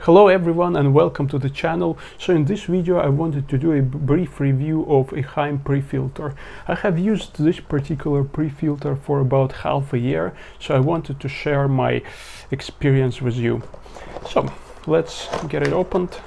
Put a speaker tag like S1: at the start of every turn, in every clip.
S1: Hello everyone and welcome to the channel. So in this video I wanted to do a brief review of Eheim Prefilter. I have used this particular Prefilter for about half a year, so I wanted to share my experience with you. So let's get it opened.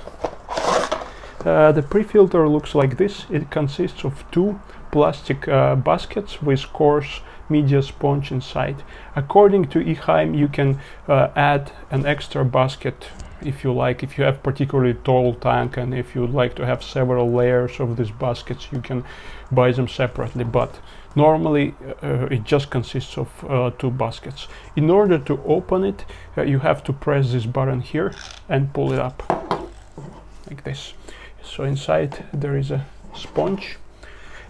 S1: The Prefilter looks like this. It consists of two plastic baskets with coarse media sponge inside. According to Eheim, you can add an extra basket if you like. If you have particularly tall tank and if you would like to have several layers of these baskets, you can buy them separately, but normally it just consists of two baskets. In order to open it, you have to press this button here and pull it up like this. So inside there is a sponge.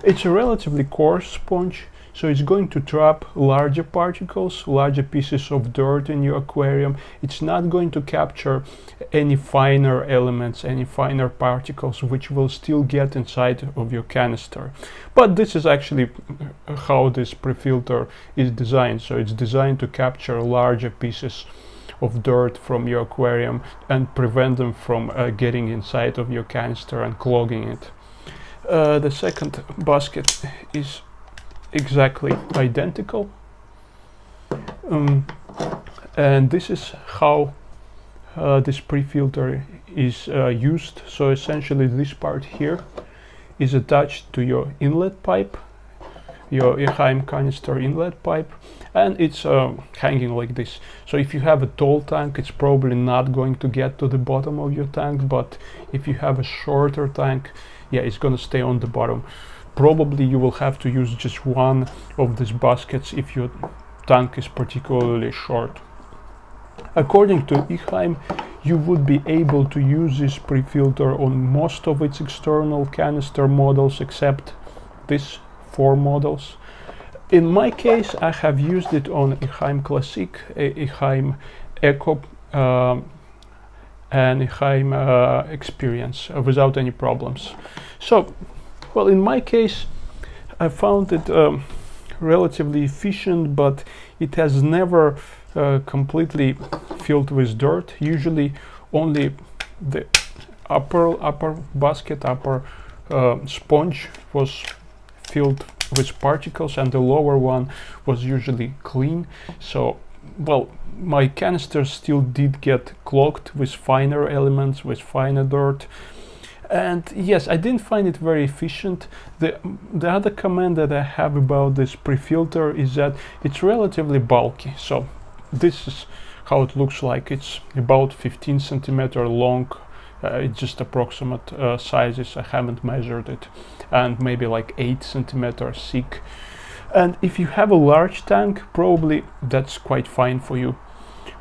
S1: It's a relatively coarse sponge, so it's going to trap larger particles, larger pieces of dirt in your aquarium. It's not going to capture any finer elements, any finer particles, which will still get inside of your canister. But this is actually how this Prefilter is designed. So it's designed to capture larger pieces of dirt from your aquarium and prevent them from getting inside of your canister and clogging it. The second basket is exactly identical, and this is how this Prefilter is used. So essentially this part here is attached to your inlet pipe, your Eheim canister inlet pipe, and it's hanging like this. So if you have a tall tank, it's probably not going to get to the bottom of your tank, but if you have a shorter tank, yeah, it's going to stay on the bottom. Probably you will have to use just one of these baskets if your tank is particularly short. According to Eheim, you would be able to use this Prefilter on most of its external canister models except these 4 models. In my case, I have used it on Eheim Classic, Eheim Eco and Eheim Experience without any problems. So, well, in my case, I found it relatively efficient, but it has never completely filled with dirt. Usually only the upper basket, upper sponge was filled with particles, and the lower one was usually clean. So, well, my canisters still did get clogged with finer elements, with finer dirt. And yes, I didn't find it very efficient. The other comment that I have about this Prefilter is that it's relatively bulky. So this is how it looks like. It's about 15 centimeter long. It's just approximate sizes. I haven't measured it. And maybe like 8 centimeters thick. And if you have a large tank, probably that's quite fine for you.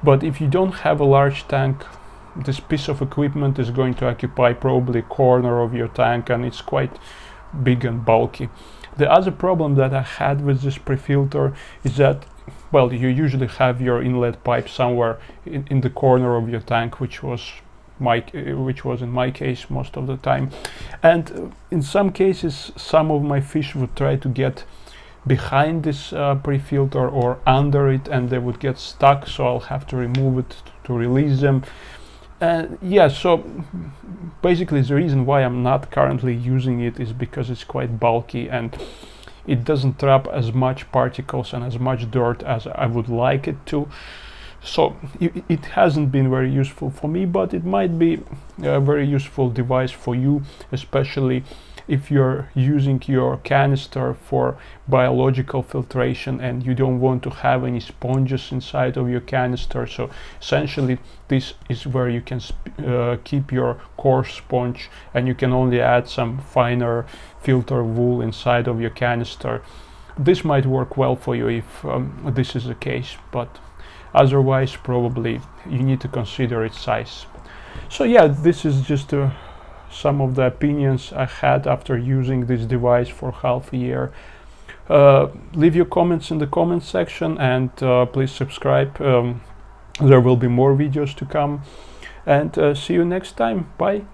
S1: But if you don't have a large tank, this piece of equipment is going to occupy probably a corner of your tank, and it's quite big and bulky. The other problem that I had with this Prefilter is that, well, you usually have your inlet pipe somewhere in the corner of your tank, which was in my case most of the time. And in some cases, some of my fish would try to get behind this Prefilter or under it, and they would get stuck, so I'll have to remove it to release them. Yeah, so basically the reason why I'm not currently using it is because it's quite bulky and it doesn't trap as much particles and as much dirt as I would like it to. So it hasn't been very useful for me, but it might be a very useful device for you, especially if you're using your canister for biological filtration and you don't want to have any sponges inside of your canister. So essentially this is where you can keep your coarse sponge, and you can only add some finer filter wool inside of your canister. This might work well for you if this is the case, but otherwise probably you need to consider its size. So yeah, this is just some of the opinions I had after using this device for half a year. Leave your comments in the comment section, and please subscribe. There will be more videos to come, and see you next time. Bye.